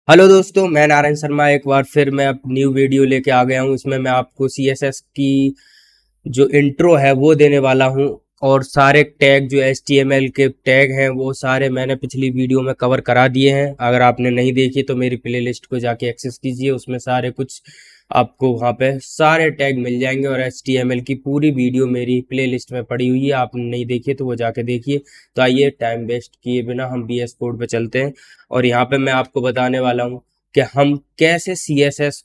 Hello दोस्तों, मैं नारायण शर्मा एक बार फिर मैं अब न्यू वीडियो लेके आ गया हूँ। इसमें मैं आपको सीएसएस की जो इंट्रो है वो देने वाला हूँ। और सारे टैग जो एचटीएमएल के टैग हैं वो सारे मैंने पिछली वीडियो में कवर करा दिए हैं। अगर आपने नहीं देखी तो मेरी प्लेलिस्ट को जाके एक्सेस कीजिए, उसमें सारे कुछ आपको वहाँ पे सारे टैग मिल जाएंगे। और एचटीएमएल की पूरी वीडियो मेरी प्लेलिस्ट में पड़ी हुई है, आपने नहीं देखी तो वो जाके देखिए। तो आइए टाइम वेस्ट किए बिना हम बीएस कोड पे चलते हैं। और यहाँ पे मैं आपको बताने वाला हूँ कि हम कैसे सीएसएस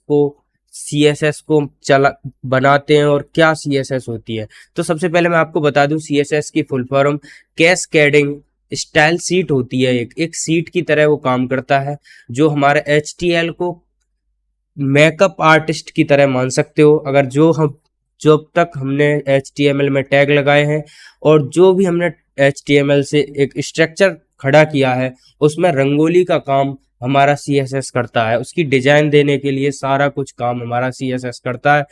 को चला बनाते हैं और क्या सीएसएस होती है। तो सबसे पहले मैं आपको बता दूं, सीएसएस की full form cascading style seat होती है। एक सीट की तरह वो काम करता है, जो हमारे एचटीएल को मेकअप आर्टिस्ट की तरह मान सकते हो। अगर जब तक हमने एचटीएमएल में टैग लगाए हैं और जो भी हमने एचटीएमएल से एक स्ट्रक्चर खड़ा किया है, उसमें रंगोली का काम हमारा सीएसएस करता है। उसकी डिजाइन देने के लिए सारा कुछ काम हमारा सीएसएस करता है।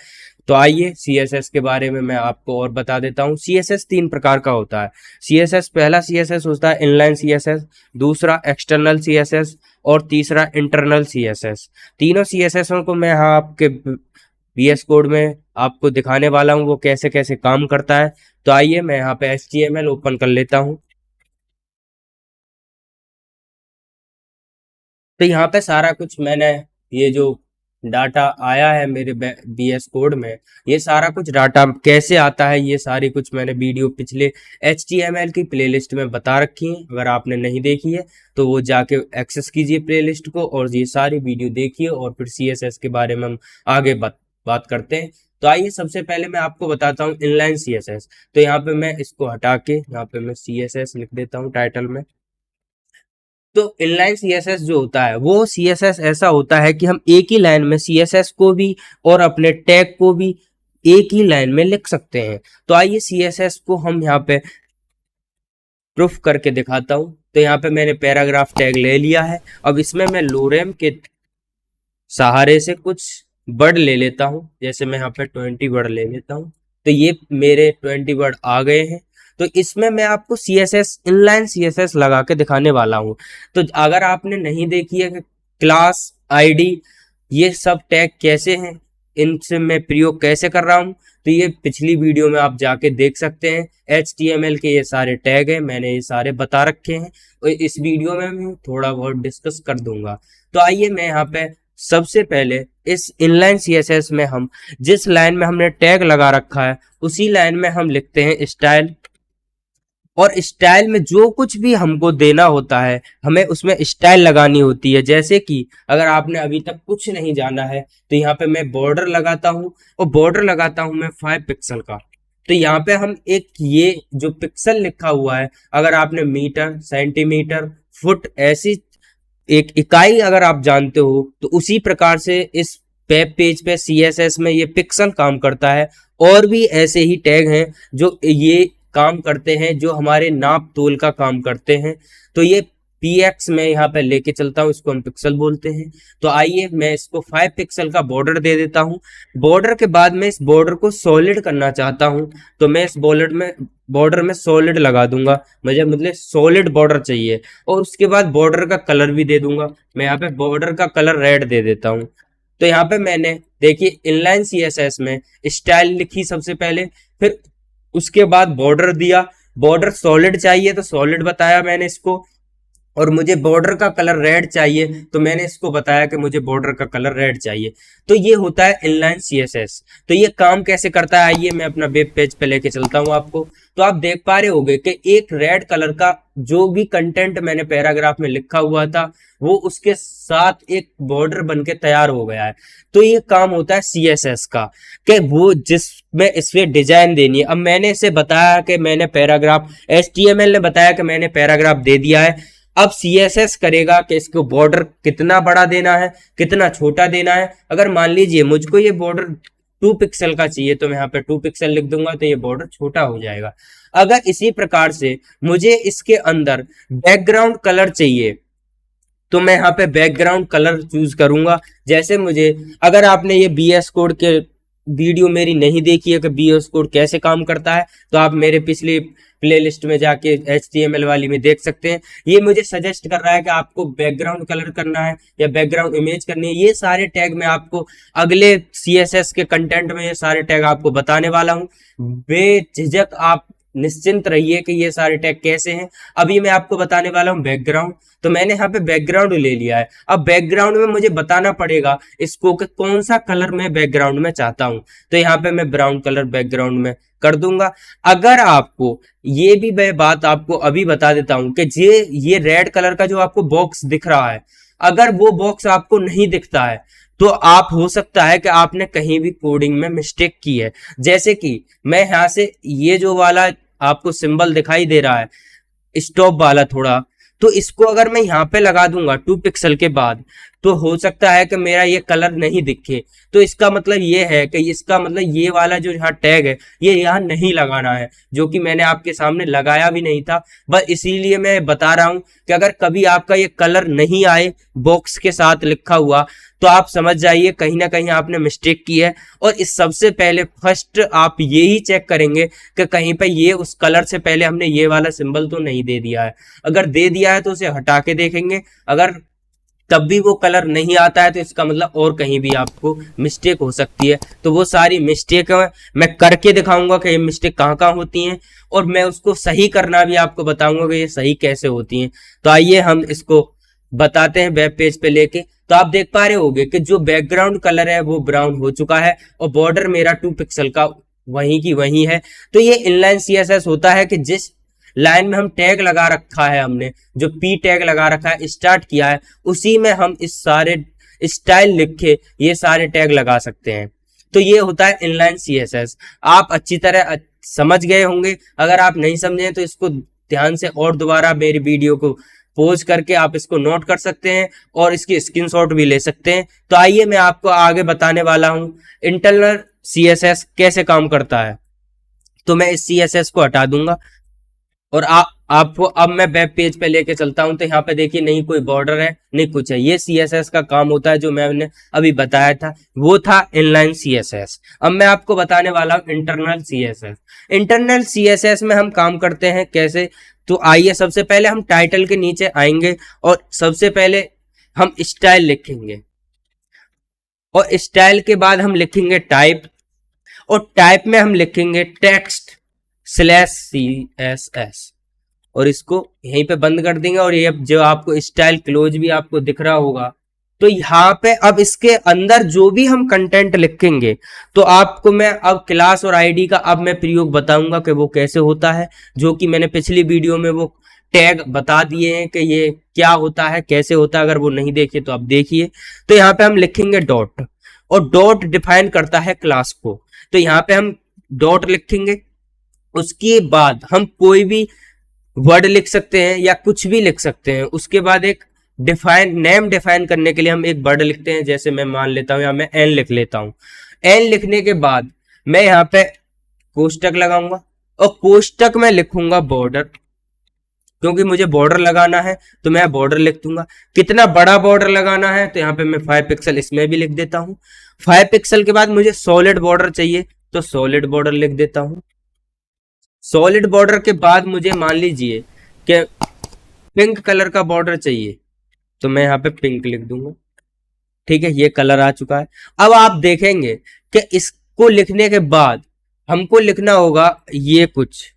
तो आइए सीएसएस के बारे में मैं आपको और बता देता हूँ। सीएसएस तीन प्रकार का होता है। सीएसएस पहला सीएसएस होता है इनलाइन सीएसएस, दूसरा एक्सटर्नल सीएसएस और तीसरा इंटरनल सीएसएस। तीनों सीएसएस को मैं यहाँ आपके बीएस कोड में आपको दिखाने वाला हूँ वो कैसे कैसे काम करता है। तो आइए मैं यहाँ पे एचटीएमएल ओपन कर लेता हूँ। तो यहाँ पे सारा कुछ मैंने ये जो डाटा आया है मेरे बीएस कोड में, ये सारा कुछ डाटा कैसे आता है ये सारी कुछ मैंने वीडियो पिछले एचटीएमएल की प्लेलिस्ट में बता रखी है। अगर आपने नहीं देखी है तो वो जाके एक्सेस कीजिए प्लेलिस्ट को और ये सारी वीडियो देखिए और फिर सीएसएस के बारे में हम आगे बात करते हैं। तो आइए सबसे पहले मैं आपको बताता हूँ इनलाइन सीएसएस। तो यहाँ पे मैं इसको हटा के यहाँ पे मैं सीएसएस लिख देता हूँ टाइटल में। तो इनलाइन सीएसएस जो होता है वो सीएसएस ऐसा होता है कि हम एक ही लाइन में सीएसएस को भी और अपने टैग को भी एक ही लाइन में लिख सकते हैं। तो आइए सीएसएस को हम यहाँ पे प्रूफ करके दिखाता हूँ। तो यहाँ पे मैंने पैराग्राफ टैग ले लिया है। अब इसमें मैं लोरेम के सहारे से कुछ वर्ड ले लेता हूँ। जैसे मैं यहाँ पे 20 वर्ड ले लेता हूँ। तो ये मेरे 20 वर्ड आ गए हैं। तो इसमें मैं आपको सीएसएस इनलाइन सीएसएस लगा के दिखाने वाला हूँ। तो अगर आपने नहीं देखी है कि क्लास आईडी ये सब टैग कैसे हैं, इनसे मैं प्रयोग कैसे कर रहा हूँ, तो ये पिछली वीडियो में आप जाके देख सकते हैं। एचटीएमएल के ये सारे टैग हैं, मैंने ये सारे बता रखे हैं और इस वीडियो में मैं थोड़ा बहुत डिस्कस कर दूंगा। तो आइए मैं यहाँ पे सबसे पहले इस इनलाइन सीएसएस में हम जिस लाइन में हमने टैग लगा रखा है उसी लाइन में हम लिखते हैं स्टाइल। और स्टाइल में जो कुछ भी हमको देना होता है हमें उसमें स्टाइल लगानी होती है। जैसे कि अगर आपने अभी तक कुछ नहीं जाना है तो यहाँ पे मैं बॉर्डर लगाता हूँ और बॉर्डर लगाता हूँ मैं 5 पिक्सल का। तो यहाँ पे हम एक ये जो पिक्सल लिखा हुआ है, अगर आपने मीटर सेंटीमीटर फुट ऐसी एक इकाई अगर आप जानते हो तो उसी प्रकार से इस वेब पेज पे सीएसएस में ये पिक्सल काम करता है। और भी ऐसे ही टैग हैं जो ये काम करते हैं, जो हमारे नाप तोल का काम करते हैं। तो ये पीएक्स में यहाँ पे लेके चलता हूँ, इसको हम पिक्सल बोलते हैं। तो आइए मैं इसको 5 पिक्सल का बॉर्डर दे देता हूँ। बॉर्डर के बाद मैं इस बॉर्डर को सॉलिड करना चाहता हूँ, तो मैं इस बॉर्डर में सॉलिड लगा दूंगा। मुझे मतलब सॉलिड बॉर्डर चाहिए। और उसके बाद बॉर्डर का कलर भी दे दूंगा। मैं यहाँ पे बॉर्डर का कलर रेड दे देता हूँ। तो यहाँ पे मैंने देखिए इनलाइन सीएसएस में स्टाइल लिखी सबसे पहले, फिर उसके बाद बॉर्डर दिया। बॉर्डर सॉलिड चाहिए तो सॉलिड बताया मैंने इसको। और मुझे बॉर्डर का कलर रेड चाहिए तो मैंने इसको बताया कि मुझे बॉर्डर का कलर रेड चाहिए। तो ये होता है इनलाइन सीएसएस। तो ये काम कैसे करता है आइए मैं अपना वेब पेज पे लेके चलता हूँ आपको। तो आप देख पा रहे होंगे कि एक रेड कलर का जो भी कंटेंट मैंने पैराग्राफ में लिखा हुआ था वो उसके साथ एक बॉर्डर बन के तैयार हो गया है। तो ये काम होता है सीएसएस का, कि वो जिसमें इसमें डिजाइन देनी है। अब मैंने इसे बताया कि मैंने पैराग्राफ, एचटीएमएल ने बताया कि मैंने पैराग्राफ दे दिया है। अब सीएसएस करेगा कि इसको बॉर्डर कितना बड़ा देना है कितना छोटा देना है। अगर मान लीजिए मुझको ये बॉर्डर 2 पिक्सल का चाहिए तो मैं यहाँ पे 2 पिक्सल लिख दूंगा तो ये बॉर्डर छोटा हो जाएगा। अगर इसी प्रकार से मुझे इसके अंदर बैकग्राउंड कलर चाहिए तो मैं यहाँ पे बैकग्राउंड कलर चूज करूंगा। जैसे मुझे, अगर आपने ये बीएस कोड के वीडियो मेरी नहीं देखी है कि VS कोड कैसे काम करता है, तो आप मेरे पिछले प्लेलिस्ट में जाके HTML वाली में देख सकते हैं। ये मुझे सजेस्ट कर रहा है कि आपको बैकग्राउंड कलर करना है या बैकग्राउंड इमेज करनी है। ये सारे टैग मैं आपको अगले CSS के कंटेंट में ये सारे टैग आपको बताने वाला हूँ। बेझिझक आप निश्चिंत रहिए कि ये सारे टैग कैसे हैं। अभी मैं आपको बताने वाला हूँ बैकग्राउंड। तो मैंने यहाँ पे बैकग्राउंड ले लिया है। अब बैकग्राउंड में मुझे बताना पड़ेगा इसको कि कौन सा कलर मैं बैकग्राउंड में चाहता हूँ। तो यहाँ पे मैं ब्राउन कलर बैकग्राउंड में कर दूंगा। अगर आपको ये भी मैं बात आपको अभी बता देता हूँ कि ये रेड कलर का जो आपको बॉक्स दिख रहा है, अगर वो बॉक्स आपको नहीं दिखता है तो आप हो सकता है कि आपने कहीं भी कोडिंग में मिस्टेक की है। जैसे कि मैं यहाँ से ये जो वाला आपको सिंबल दिखाई दे रहा है स्टॉप वाला थोड़ा, तो इसको अगर मैं यहाँ पे लगा दूंगा 2 पिक्सल के बाद, तो हो सकता है कि मेरा ये कलर नहीं दिखे। तो इसका मतलब ये है कि इसका मतलब ये वाला जो यहाँ टैग है ये यहाँ नहीं लगाना है, जो कि मैंने आपके सामने लगाया भी नहीं था। बस इसीलिए मैं बता रहा हूँ कि अगर कभी आपका ये कलर नहीं आए बॉक्स के साथ लिखा हुआ, तो आप समझ जाइए कहीं ना कहीं आपने मिस्टेक की है। और इस सबसे पहले फर्स्ट आप यही चेक करेंगे कि कहीं पे ये उस कलर से पहले हमने ये वाला सिंबल तो नहीं दे दिया है। अगर दे दिया है तो उसे हटा के देखेंगे। अगर तब भी वो कलर नहीं आता है तो इसका मतलब और कहीं भी आपको मिस्टेक हो सकती है। तो वो सारी मिस्टेक मैं करके दिखाऊंगा कि ये मिस्टेक कहाँ कहाँ होती हैं, और मैं उसको सही करना भी आपको बताऊंगा कि ये सही कैसे होती हैं। तो आइए हम इसको बताते हैं वेब पेज पे लेके। तो आप देख पा रहे होंगे कि जो बैकग्राउंड कलर है वो ब्राउन हो चुका है और बॉर्डर मेरा 2 पिक्सल का वहीं की वहीं है। तो ये इनलाइन CSS होता है कि जिस लाइन में हम टैग लगा रखा है, हमने जो P टैग लगा रखा है, स्टार्ट किया है, उसी में हम इस सारे स्टाइल लिख के ये सारे टैग लगा सकते हैं। तो ये होता है इनलाइन CSS। आप अच्छी तरह समझ गए होंगे। अगर आप नहीं समझे तो इसको ध्यान से और दोबारा मेरी वीडियो को पॉज करके आप इसको नोट कर सकते हैं और इसकी स्क्रीनशॉट भी ले सकते हैं। तो आइए मैं आपको आगे बताने वाला हूं इंटरनल CSS कैसे काम करता है। तो मैं इस CSS को हटा दूंगा और आपको अब मैं वेब पेज पे लेके चलता हूं। तो यहाँ पे देखिए नहीं कोई बॉर्डर है नहीं कुछ है। ये CSS का काम होता है जो मैंने अभी बताया था, वो था इनलाइन CSS। अब मैं आपको बताने वाला हूँ इंटरनल CSS। इंटरनल CSS में हम काम करते हैं कैसे। तो आइए सबसे पहले हम टाइटल के नीचे आएंगे और सबसे पहले हम स्टाइल लिखेंगे और स्टाइल के बाद हम लिखेंगे टाइप, और टाइप में हम लिखेंगे टेक्स्ट/CSS और इसको यहीं पे बंद कर देंगे। और ये जो आपको स्टाइल क्लोज भी आपको दिख रहा होगा, तो यहाँ पे अब इसके अंदर जो भी हम कंटेंट लिखेंगे, तो आपको मैं अब क्लास और आईडी का अब मैं प्रयोग बताऊंगा कि वो कैसे होता है, जो कि मैंने पिछली वीडियो में वो टैग बता दिए हैं कि ये क्या होता है कैसे होता है। अगर वो नहीं देखे तो आप देखिए। तो यहाँ पे हम लिखेंगे डॉट, और डॉट डिफाइन करता है क्लास को। तो यहाँ पे हम डॉट लिखेंगे, उसके बाद हम कोई भी वर्ड लिख सकते हैं या कुछ भी लिख सकते हैं। उसके बाद एक डिफाइन नेम डिफाइन करने के लिए हम एक वर्ड लिखते हैं। जैसे मैं मान लेता हूं या मैं एन लिख लेता हूं। एन लिखने के बाद मैं यहाँ पे कोष्टक लगाऊंगा और कोष्टक में लिखूंगा बॉर्डर, क्योंकि मुझे बॉर्डर लगाना है तो मैं बॉर्डर लिख दूंगा। कितना बड़ा बॉर्डर लगाना है तो यहाँ पे मैं 5 पिक्सल इसमें भी लिख देता हूँ। 5 पिक्सल के बाद मुझे सॉलिड बॉर्डर चाहिए तो सॉलिड बॉर्डर लिख देता हूँ। सॉलिड बॉर्डर के बाद मुझे मान लीजिए कि पिंक कलर का बॉर्डर चाहिए तो मैं यहाँ पे पिंक लिख दूंगा। ठीक है, ये कलर आ चुका है। अब आप देखेंगे कि इसको लिखने के बाद हमको लिखना होगा ये कुछ।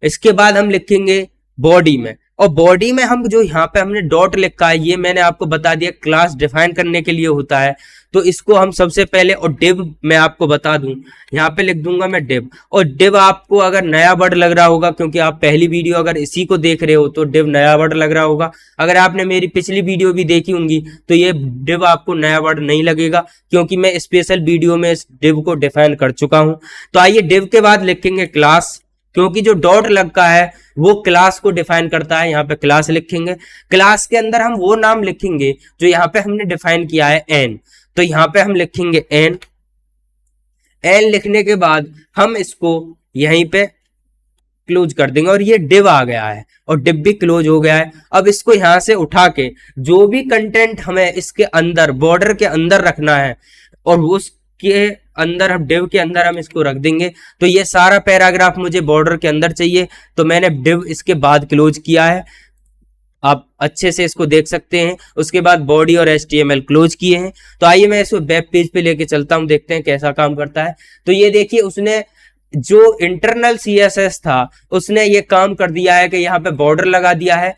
इसके बाद हम लिखेंगे बॉडी में, और बॉडी में हम जो यहाँ पे हमने डॉट लिखा है ये मैंने आपको बता दिया क्लास डिफाइन करने के लिए होता है। तो इसको हम सबसे पहले, और डिव मैं आपको बता दूं, यहाँ पे लिख दूंगा मैं डिव। और डिव आपको अगर नया वर्ड लग रहा होगा, क्योंकि आप पहली वीडियो अगर इसी को देख रहे हो तो डिव नया वर्ड लग रहा होगा। अगर आपने मेरी पिछली वीडियो भी देखी होंगी तो ये डिव आपको नया वर्ड नहीं लगेगा, क्योंकि मैं स्पेशल वीडियो में इस डिव को डिफाइन कर चुका हूं। तो आइए डिव के बाद लिखेंगे क्लास, क्योंकि जो डॉट लगा है वो क्लास को डिफाइन करता है। यहाँ पे क्लास लिखेंगे। क्लास के अंदर हम वो नाम लिखेंगे जो यहाँ पे हमने डिफाइन किया है एन। तो यहाँ पे हम लिखेंगे एन। एन लिखने के बाद हम इसको यहीं पे क्लोज कर देंगे और ये डिव आ गया है और डिव भी क्लोज हो गया है। अब इसको यहाँ से उठा के जो भी कंटेंट हमें इसके अंदर बॉर्डर के अंदर रखना है और के अंदर, हम डिव के अंदर हम इसको रख देंगे। तो ये सारा पैराग्राफ मुझे बॉर्डर के अंदर चाहिए, तो मैंने डिव इसके बाद क्लोज किया है, आप अच्छे से इसको देख सकते हैं। उसके बाद बॉडी और HTML क्लोज किए हैं। तो आइए मैं इसको वेब पेज पे लेके चलता हूं, देखते हैं कैसा काम करता है। तो ये देखिए, उसने जो इंटरनल CSS था उसने ये काम कर दिया है कि यहाँ पे बॉर्डर लगा दिया है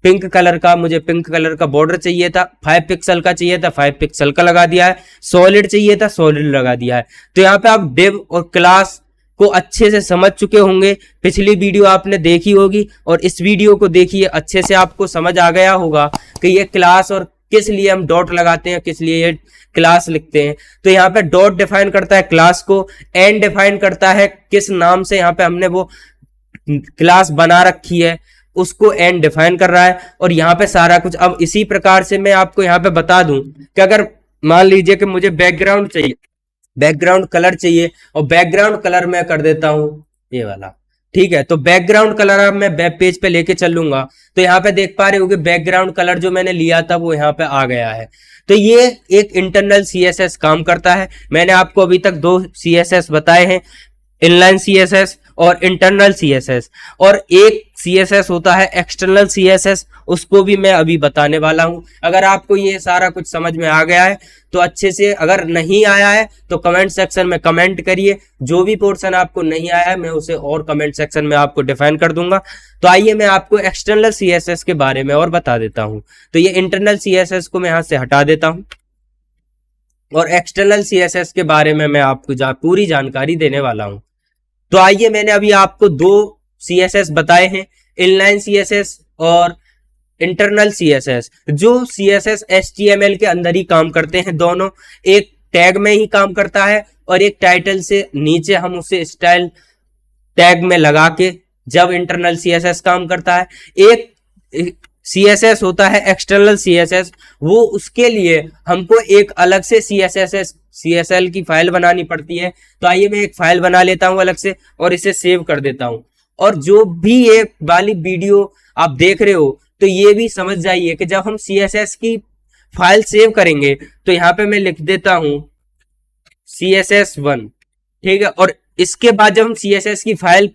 पिंक कलर का। मुझे पिंक कलर का बॉर्डर चाहिए था, 5 पिक्सल का चाहिए था, 5 पिक्सल का लगा दिया है। सॉलिड चाहिए था, सॉलिड लगा दिया है। तो यहाँ पे आप डिव और क्लास को अच्छे से समझ चुके होंगे। पिछली वीडियो आपने देखी होगी और इस वीडियो को देखिए, अच्छे से आपको समझ आ गया होगा कि ये क्लास और किस लिए हम डॉट लगाते हैं, किस लिए ये क्लास लिखते हैं। तो यहाँ पे डॉट डिफाइन करता है क्लास को, एंड डिफाइन करता है किस नाम से यहाँ पे हमने वो क्लास बना रखी है, उसको एंड डिफाइन कर रहा है। और यहाँ पे सारा कुछ, अब इसी प्रकार से मैं आपको यहाँ पे बता दूं कि अगर मान लीजिए कि मुझे बैकग्राउंड चाहिए, बैकग्राउंड कलर चाहिए, और बैकग्राउंड कलर मैं कर देता हूं ये वाला, ठीक है। तो बैकग्राउंड कलर अब मैं वेब पेज पे लेके चलूंगा, तो यहाँ पे देख पा रहे हो कि बैकग्राउंड कलर जो मैंने लिया था वो यहाँ पे आ गया है। तो ये एक इंटरनल CSS काम करता है। मैंने आपको अभी तक 2 CSS बताए हैं, इनलाइन CSS और इंटरनल CSS, और एक CSS होता है एक्सटर्नल CSS, उसको भी मैं अभी बताने वाला हूं। अगर आपको ये सारा कुछ समझ में आ गया है तो अच्छे से, अगर नहीं आया है तो कमेंट सेक्शन में कमेंट करिए। जो भी पोर्शन आपको नहीं आया है मैं उसे और कमेंट सेक्शन में आपको डिफाइन कर दूंगा। तो आइए मैं आपको एक्सटर्नल CSS के बारे में और बता देता हूं। तो ये इंटरनल CSS को मैं यहां से हटा देता हूं और एक्सटर्नल CSS के बारे में मैं आपको पूरी जानकारी देने वाला हूं। तो आइए, मैंने अभी आपको 2 CSS बताए हैं, इनलाइन CSS और इंटरनल CSS। जो CSS HTML के अंदर ही काम करते हैं दोनों, एक टैग में ही काम करता है और एक टाइटल से नीचे हम उसे स्टाइल टैग में लगा के, जब इंटरनल CSS काम करता है। एक CSS होता है एक्सटर्नल CSS, वो उसके लिए हमको एक अलग से CSL की फाइल बनानी पड़ती है। तो आइए मैं एक फाइल बना लेता हूं अलग से और इसे सेव कर देता हूं। और जो भी ये वाली वीडियो आप देख रहे हो, तो ये भी समझ जाइए कि जब हम CSS की फाइल सेव करेंगे तो यहाँ पे मैं लिख देता हूं CSS1, ठीक है। और इसके बाद जब हम CSS की फाइल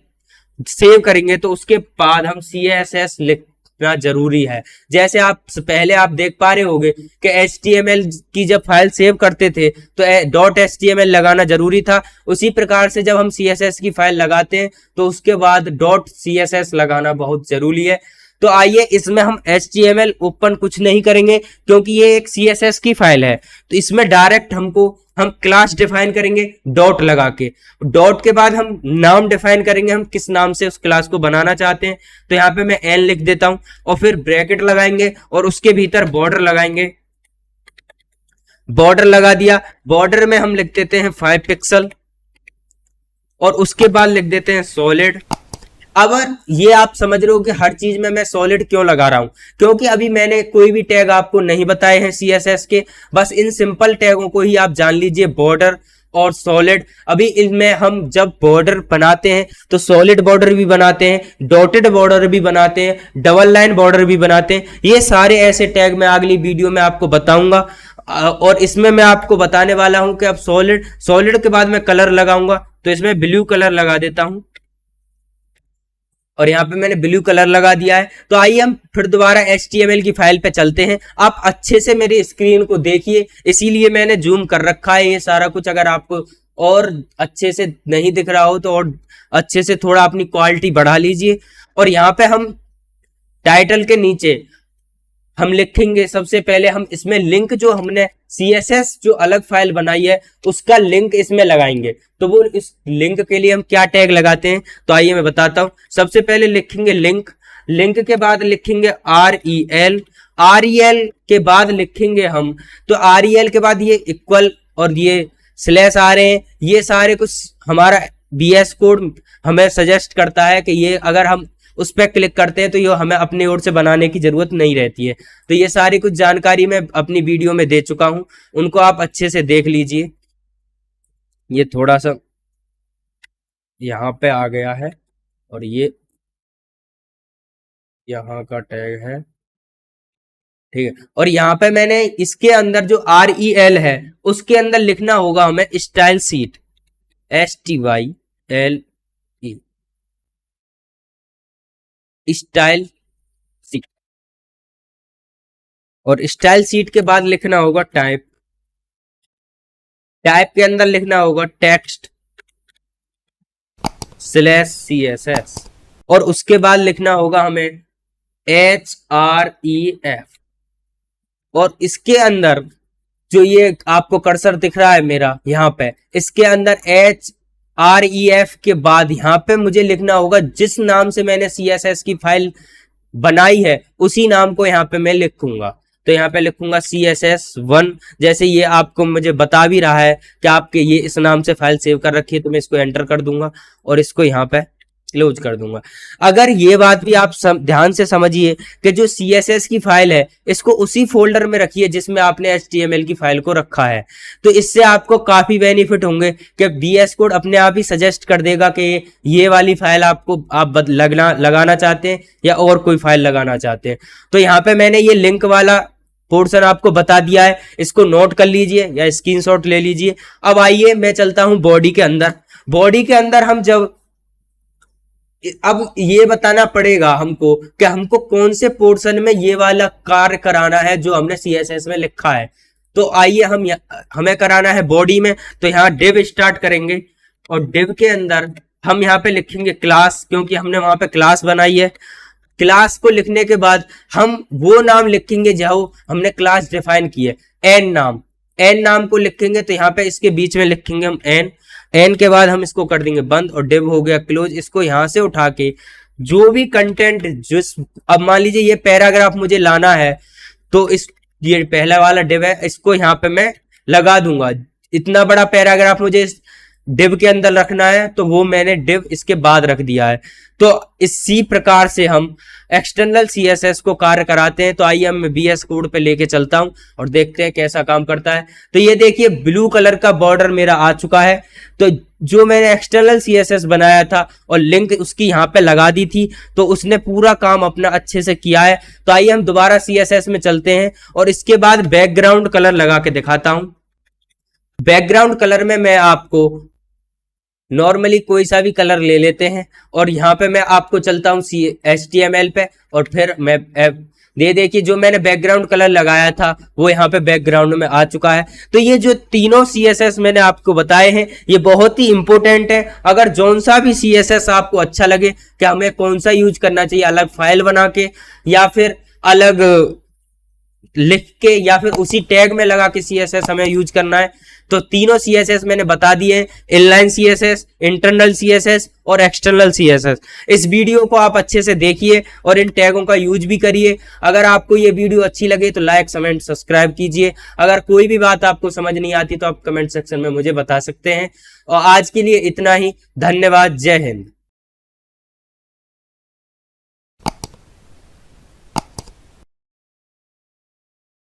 सेव करेंगे तो उसके बाद हम CSS लिखना जरूरी है। जैसे आप पहले आप देख पा रहे होंगे कि HTML की जब फाइल सेव करते थे तो .html लगाना जरूरी था, उसी प्रकार से जब हम CSS की फाइल लगाते हैं तो उसके बाद .css लगाना बहुत जरूरी है। तो आइए, इसमें हम HTML ओपन कुछ नहीं करेंगे क्योंकि ये एक CSS की फाइल है। तो इसमें डायरेक्ट हम क्लास डिफाइन करेंगे डॉट लगा के। डॉट के बाद हम नाम डिफाइन करेंगे, हम किस नाम से उस क्लास को बनाना चाहते हैं। तो यहाँ पे मैं n लिख देता हूं और फिर ब्रैकेट लगाएंगे और उसके भीतर बॉर्डर लगाएंगे। बॉर्डर लगा दिया, बॉर्डर में हम लिख देते हैं 5 पिक्सल और उसके बाद लिख देते हैं सॉलिड। अब ये आप समझ रहे हो कि हर चीज में मैं सॉलिड क्यों लगा रहा हूं, क्योंकि अभी मैंने कोई भी टैग आपको नहीं बताए हैं CSS के, बस इन सिंपल टैगों को ही आप जान लीजिए, बॉर्डर और सॉलिड। अभी इनमें हम जब बॉर्डर बनाते हैं तो सॉलिड बॉर्डर भी बनाते हैं, डॉटेड बॉर्डर भी बनाते हैं, डबल लाइन बॉर्डर भी बनाते हैं। ये सारे ऐसे टैग मैं अगली वीडियो में आपको बताऊंगा। और इसमें मैं आपको बताने वाला हूं कि अब सॉलिड के बाद मैं कलर लगाऊंगा, तो इसमें ब्लू कलर लगा देता हूं और यहाँ पे मैंने ब्लू कलर लगा दिया है। तो आइए हम फिर दोबारा HTML की फाइल पे चलते हैं। आप अच्छे से मेरी स्क्रीन को देखिए, इसीलिए मैंने जूम कर रखा है ये सारा कुछ। अगर आपको और अच्छे से नहीं दिख रहा हो तो और अच्छे से थोड़ा अपनी क्वालिटी बढ़ा लीजिए। और यहाँ पे हम टाइटल के नीचे हम लिखेंगे, सबसे पहले हम इसमें लिंक, जो हमने CSS जो अलग फाइल बनाई है उसका लिंक इसमें लगाएंगे। तो वो इस लिंक के लिए हम क्या टैग लगाते हैं, तो आइए मैं बताता हूं। सबसे पहले लिखेंगे लिंक, लिंक के बाद लिखेंगे REL, REL के बाद लिखेंगे हम, तो REL के बाद ये इक्वल और ये स्लैश आ रहे हैं, ये सारे कुछ हमारा VS कोड हमें सजेस्ट करता है कि ये अगर हम उस पर क्लिक करते हैं तो ये हमें अपनी ओर से बनाने की जरूरत नहीं रहती है। तो ये सारी कुछ जानकारी मैं अपनी वीडियो में दे चुका हूं, उनको आप अच्छे से देख लीजिए। ये थोड़ा सा यहाँ पे आ गया है और ये यहाँ का टैग है ठीक है। और यहाँ पे मैंने इसके अंदर जो REL है उसके अंदर लिखना होगा हमें style seat, STYLE, style seat. और स्टाइल सीट के बाद लिखना होगा टाइप, टाइप के अंदर लिखना होगा टेक्स्ट /CSS। और उसके बाद लिखना होगा हमें HREF। और इसके अंदर जो ये आपको कर्सर दिख रहा है मेरा यहाँ पे, इसके अंदर HREF के बाद यहाँ पे मुझे लिखना होगा जिस नाम से मैंने CSS की फाइल बनाई है उसी नाम को यहाँ पे मैं लिखूंगा। तो यहाँ पे लिखूंगा CSS1। जैसे ये आपको मुझे बता भी रहा है कि आपके ये इस नाम से फाइल सेव कर रखी है, तो मैं इसको एंटर कर दूंगा और इसको यहाँ पे क्लोज कर दूंगा। अगर ये बात भी आप ध्यान से समझिए कि जो CSS की फाइल है इसको उसी फोल्डर में रखिए जिसमें आपने HTML की फाइल को रखा है, तो इससे आपको काफी बेनिफिट होंगे कि VS कोड अपने आप ही सजेस्ट कर देगा कि ये वाली फाइल आपको आप लगाना चाहते हैं या और कोई फाइल लगाना चाहते हैं। तो यहाँ पे मैंने ये लिंक वाला पोर्शन आपको बता दिया है, इसको नोट कर लीजिए या स्क्रीनशॉट ले लीजिए। अब आइए मैं चलता हूं बॉडी के अंदर। बॉडी के अंदर हम जब अब ये बताना पड़ेगा हमको कि हमको कौन से पोर्शन में ये वाला कार्य कराना है जो हमने CSS में लिखा है। तो आइए हमें कराना है बॉडी में। तो यहाँ डिव स्टार्ट करेंगे और डिव के अंदर हम यहाँ पे लिखेंगे क्लास, क्योंकि हमने वहां पे क्लास बनाई है। क्लास को लिखने के बाद हम वो नाम लिखेंगे जो हमने क्लास डिफाइन की है, एन नाम को लिखेंगे। तो यहाँ पे इसके बीच में लिखेंगे हम एन के बाद हम इसको कर देंगे बंद और डिव हो गया क्लोज। इसको यहां से उठा के जो भी कंटेंट जिस, अब मान लीजिए ये पैराग्राफ मुझे लाना है तो इस ये पहला वाला डिव है, इसको यहाँ पे मैं लगा दूंगा। इतना बड़ा पैराग्राफ मुझे इस डिव के अंदर रखना है तो वो मैंने डिव इसके बाद रख दिया है। तो इसी प्रकार से हम एक्सटर्नल CSS को कार्य कराते हैं। तो आइए हम VS कोड पे लेके चलता हूं और देखते हैं कैसा काम करता है। तो ये देखिए ब्लू कलर का बॉर्डर मेरा आ चुका है। तो जो मैंने एक्सटर्नल CSS बनाया था और लिंक उसकी यहाँ पे लगा दी थी, तो उसने पूरा काम अपना अच्छे से किया है। तो आइए हम दोबारा CSS में चलते हैं और इसके बाद बैकग्राउंड कलर लगा के दिखाता हूं। बैकग्राउंड कलर में मैं आपको नॉर्मली कोई सा भी कलर ले लेते हैं और यहाँ पे मैं आपको चलता हूँ HTML पे और फिर मैं देखिए जो मैंने बैकग्राउंड कलर लगाया था वो यहाँ पे बैकग्राउंड में आ चुका है। तो ये जो तीनों CSS मैंने आपको बताए हैं ये बहुत ही इंपॉर्टेंट है। अगर जौन सा भी CSS आपको अच्छा लगे कि हमें कौन सा यूज करना चाहिए, अलग फाइल बना के या फिर अलग लिख के या फिर उसी टैग में लगा के CSS हमें यूज करना है, तो तीनों CSS मैंने बता दिए, इनलाइन CSS, इंटरनल CSS और एक्सटर्नल CSS। इस वीडियो को आप अच्छे से देखिए और इन टैगों का यूज भी करिए। अगर आपको ये वीडियो अच्छी लगे तो लाइक कमेंट सब्सक्राइब कीजिए। अगर कोई भी बात आपको समझ नहीं आती तो आप कमेंट सेक्शन में मुझे बता सकते हैं। और आज के लिए इतना ही, धन्यवाद, जय हिंद।